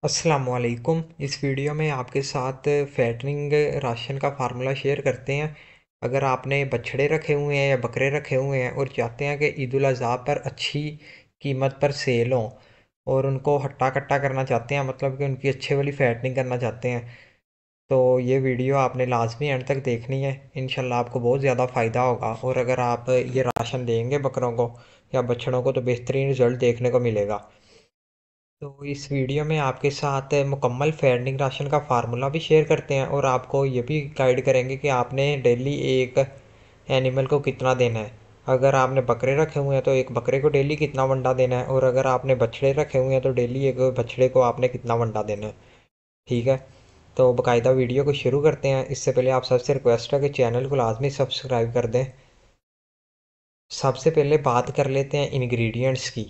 अस्सलामुअलैकुम। इस वीडियो में आपके साथ फैटनिंग राशन का फार्मूला शेयर करते हैं। अगर आपने बछड़े रखे हुए हैं या बकरे रखे हुए हैं और चाहते हैं कि ईद उल अज़हा पर अच्छी कीमत पर सेल हों और उनको हट्टा कट्टा करना चाहते हैं, मतलब कि उनकी अच्छे वाली फैटनिंग करना चाहते हैं, तो ये वीडियो आपने लाजमी एंड तक देखनी है। इंशाल्लाह आपको बहुत ज़्यादा फ़ायदा होगा और अगर आप ये राशन देंगे बकरों को या बछड़ों को तो बेहतरीन रिज़ल्ट देखने को मिलेगा। तो इस वीडियो में आपके साथ मुकम्मल फैटनिंग राशन का फार्मूला भी शेयर करते हैं और आपको ये भी गाइड करेंगे कि आपने डेली एक एनिमल को कितना देना है। अगर आपने बकरे रखे हुए हैं तो एक बकरे को डेली कितना वंडा देना है, और अगर आपने बछड़े रखे हुए हैं तो डेली एक बछड़े को आपने कितना वंडा देना है। ठीक है, तो बाकायदा वीडियो को शुरू करते हैं। इससे पहले आप सबसे रिक्वेस्ट है कि चैनल को लाजमी सब्सक्राइब कर दें। सबसे पहले बात कर लेते हैं इंग्रेडिएंट्स की,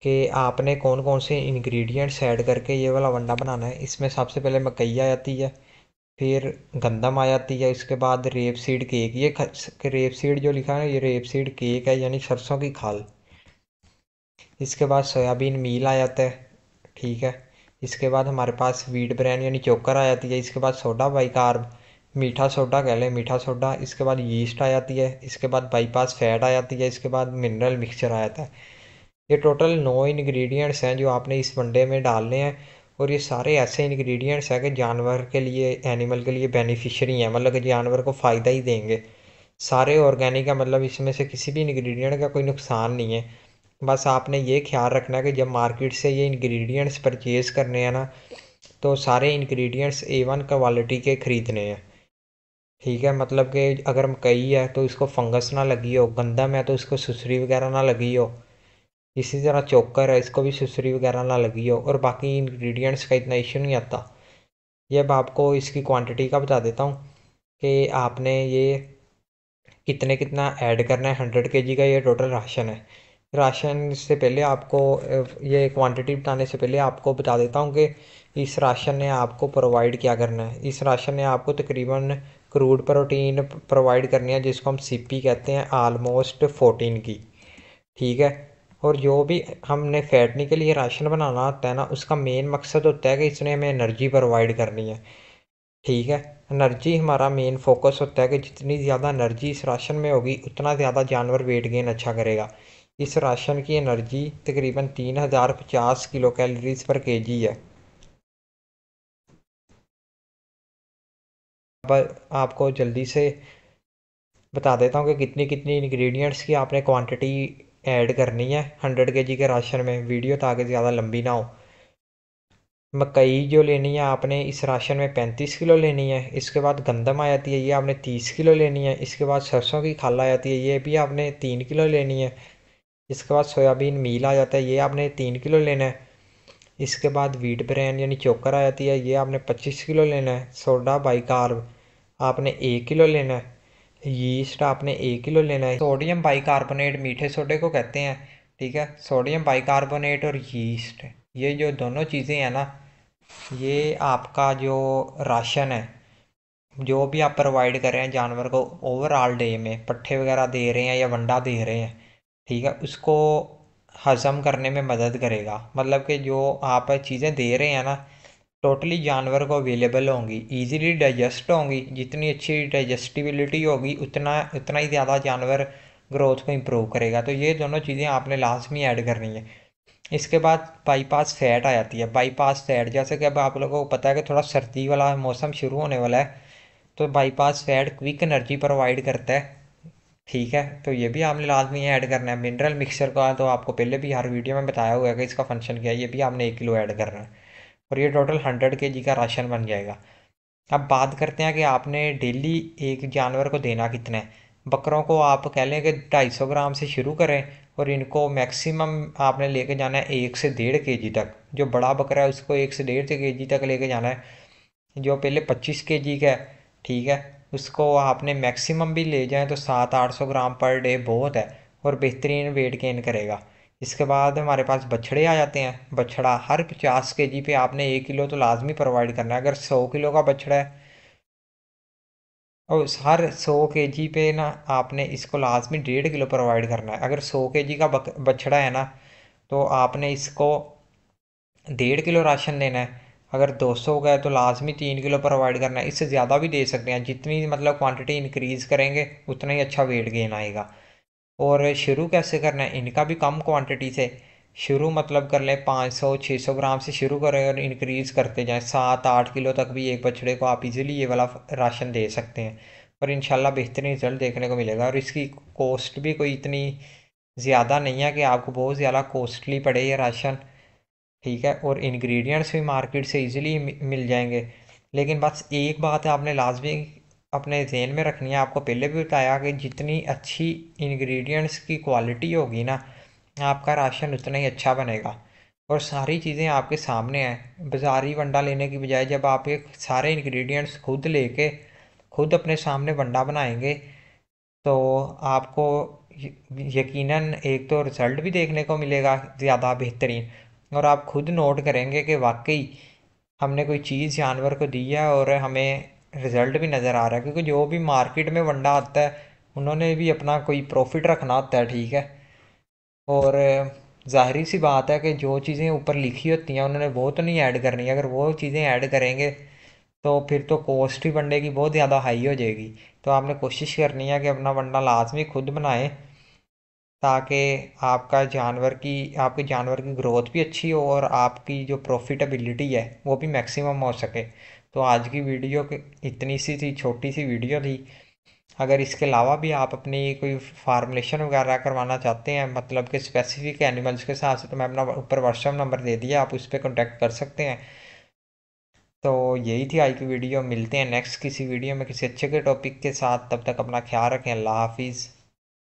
कि आपने कौन कौन से इंग्रेडिएंट्स ऐड करके ये वाला वंडा बनाना है। इसमें सबसे पहले मकई आ जाती है, फिर गंदम आ जाती है, इसके बाद रेप सीड केक। ये रेप सीड जो लिखा है ना, ये रेप सीड केक है, यानी सरसों की खाल। इसके बाद सोयाबीन मील आ जाता है। ठीक है, इसके बाद हमारे पास वीट ब्रेन यानी चोकर आ जाती है। इसके बाद सोडा बाइकार्ब, मीठा सोडा कह लें, मीठा सोडा। इसके बाद यीस्ट आ जाती है। इसके बाद बाईपास फैट आ जाती है। इसके बाद मिनरल मिक्सचर आ जाता है। ये टोटल 9 इंग्रेडिएंट्स हैं जो आपने इस वनडे में डालने हैं, और ये सारे ऐसे इंग्रेडिएंट्स हैं कि जानवर के लिए, एनिमल के लिए बेनिफिशियरी हैं, मतलब कि जानवर को फ़ायदा ही देंगे। सारे ऑर्गेनिक है, मतलब इसमें से किसी भी इंग्रेडिएंट का कोई नुकसान नहीं है। बस आपने ये ख्याल रखना है कि जब मार्केट से ये इंग्रेडिएंट्स परचेज़ करने हैं ना, तो सारे इंग्रेडिएंट्स A1 क्वालिटी के ख़रीदने हैं। ठीक है, मतलब कि अगर मकई है तो इसको फंगस ना लगी हो, गंदम है तो इसको सुसरी वगैरह ना लगी हो, इसी तरह चोकर है, इसको भी सुसरी वगैरह ना लगी हो, और बाकी इंग्रेडिएंट्स का इतना इश्यू नहीं आता। ये अब आपको इसकी क्वांटिटी का बता देता हूँ कि आपने ये कितने कितना ऐड करना है। 100 kg का ये टोटल राशन है। राशन से पहले आपको ये क्वांटिटी बताने से पहले आपको बता देता हूँ कि इस राशन ने आपको प्रोवाइड क्या करना है। इस राशन ने आपको तकरीबन क्रूड प्रोटीन प्रोवाइड करनी है, जिसको हम CP कहते हैं, आलमोस्ट 14 की। ठीक है, और जो भी हमने फैटनी के लिए राशन बनाना होता है ना, उसका मेन मकसद होता है कि इसने हमें एनर्जी प्रोवाइड करनी है। ठीक है, एनर्जी हमारा मेन फोकस होता है कि जितनी ज़्यादा एनर्जी इस राशन में होगी उतना ज़्यादा जानवर वेट गेन अच्छा करेगा। इस राशन की एनर्जी तकरीबन 3050 किलो कैलोरीज पर केजी है। अब आपको जल्दी से बता देता हूँ कि कितनी कितनी इंग्रेडिएंट्स की आपने क्वांटिटी ऐड करनी है 100 kg के राशन में। वीडियो ताकि ज़्यादा लंबी ना हो। मकई जो लेनी है आपने इस राशन में 35 किलो लेनी है। इसके बाद गंदम आ जाती है, ये आपने 30 किलो लेनी है। इसके बाद सरसों की खाल आ जाती है, ये भी आपने 3 किलो लेनी है। इसके बाद सोयाबीन मील आ जाता है, ये आपने 3 किलो लेना है। इसके बाद वीट ब्रेन यानी चोकर आ जाती है, ये आपने 25 किलो लेना है। सोडा बाइकार्ब आपने 1 किलो लेना है। यीस्ट आपने 1 किलो लेना है। सोडियम बाइकार्बोनेट मीठे सोडे को कहते हैं। ठीक है, सोडियम बाइकार्बोनेट और यीस्ट, ये जो दोनों चीज़ें हैं ना, ये आपका जो राशन है, जो भी आप प्रोवाइड कर रहे हैं जानवर को ओवरऑल डे में, पट्ठे वगैरह दे रहे हैं या वंडा दे रहे हैं, ठीक है, उसको हजम करने में मदद करेगा। मतलब कि जो आप चीज़ें दे रहे हैं ना, टोटली जानवर को अवेलेबल होंगी, इजीली डाइजेस्ट होंगी। जितनी अच्छी डाइजेस्टिबिलिटी होगी उतना उतना ही ज़्यादा जानवर ग्रोथ को इम्प्रूव करेगा। तो ये दोनों चीज़ें आपने लाजमी ऐड करनी है। इसके बाद बाईपास फैट आ जाती है। बाईपास फैट, जैसे कि अब आप लोगों को पता है कि थोड़ा सर्दी वाला मौसम शुरू होने वाला है, तो bypass fat quick energy provide करता है। ठीक है, तो ये भी आपने लाजमी ऐड करना है। मिनरल मिक्सचर का तो आपको पहले भी हर वीडियो में बताया हुआ है कि इसका फंक्शन क्या है, ये भी आपने 1 किलो ऐड करना है, और ये टोटल 100 kg का राशन बन जाएगा। अब बात करते हैं कि आपने डेली एक जानवर को देना कितना है। बकरों को आप कह लें कि 250 ग्राम से शुरू करें, और इनको मैक्सिमम आपने लेके जाना है 1 से 1.5 kg तक। जो बड़ा बकरा है उसको 1 से 1.5 kg तक लेके जाना है। जो पहले 25 kg का है, ठीक है, उसको आपने मैक्सिमम भी ले जाएं तो 700-800 ग्राम पर डे बहुत है, और बेहतरीन वेट गेन करेगा। इसके बाद हमारे पास बछड़े आ जाते हैं। बछड़ा हर 50 kg पे आपने 1 किलो तो लाजमी प्रोवाइड करना है। अगर 100 किलो का बछड़ा है, और हर 100 kg पे ना आपने इसको लाजमी 1.5 किलो प्रोवाइड करना है। अगर 100 kg का बछड़ा है ना, तो आपने इसको 1.5 किलो राशन देना है, अगर 200 का है तो लाजमी 3 किलो प्रोवाइड करना है। इससे ज़्यादा भी दे सकते हैं, जितनी मतलब क्वांटिटी इंक्रीज़ करेंगे उतना ही अच्छा वेट गेन आएगा। और शुरू कैसे करना है, इनका भी कम क्वांटिटी से शुरू मतलब कर लें, 500-600 ग्राम से शुरू करें और इंक्रीज़ करते जाएं। 7-8 किलो तक भी एक बछड़े को आप इजीली ये वाला राशन दे सकते हैं और इंशाल्लाह बेहतरीन रिजल्ट देखने को मिलेगा। और इसकी कॉस्ट भी कोई इतनी ज़्यादा नहीं है कि आपको बहुत ज़्यादा कॉस्टली पड़े ये राशन, ठीक है। और इंग्रेडिएंट्स भी मार्केट से इजीली मिल जाएंगे। लेकिन बस एक बात है आपने लाजमी अपने ज़हन में रखनी है, आपको पहले भी बताया कि जितनी अच्छी इंग्रेडिएंट्स की क्वालिटी होगी ना, आपका राशन उतना ही अच्छा बनेगा। और सारी चीज़ें आपके सामने हैं, बाज़ारी वंडा लेने की बजाय जब आप एक सारे इंग्रेडिएंट्स खुद लेके खुद अपने सामने वंडा बनाएंगे तो आपको यकीनन एक तो रिज़ल्ट भी देखने को मिलेगा ज़्यादा बेहतरीन, और आप खुद नोट करेंगे कि वाकई हमने कोई चीज़ जानवर को दी है और हमें रिज़ल्ट भी नज़र आ रहा है। क्योंकि जो भी मार्केट में वंडा आता है उन्होंने भी अपना कोई प्रॉफिट रखना होता है, ठीक है। और ज़ाहिर सी बात है कि जो चीज़ें ऊपर लिखी होती हैं उन्होंने वो तो नहीं ऐड करनी, अगर वो चीज़ें ऐड करेंगे तो फिर तो कॉस्ट ही वनडे की बहुत ज़्यादा हाई हो जाएगी। तो आपने कोशिश करनी है कि अपना वंडा लाजमी खुद बनाएं, ताकि आपके जानवर की ग्रोथ भी अच्छी हो और आपकी जो प्रॉफिटेबिलिटी है वो भी मैक्सिमम हो सके। तो आज की वीडियो इतनी सी थी, छोटी सी वीडियो थी। अगर इसके अलावा भी आप अपनी कोई फार्मुलेशन वगैरह करवाना चाहते हैं, मतलब कि स्पेसिफिक एनिमल्स के साथ से, तो मैं अपना ऊपर व्हाट्सएप नंबर दे दिया, आप उस पर कॉन्टैक्ट कर सकते हैं। तो यही थी आज की वीडियो, मिलते हैं नेक्स्ट किसी वीडियो में किसी अच्छे के टॉपिक के साथ। तब तक अपना ख्याल रखें, अल्लाह हाफिज़।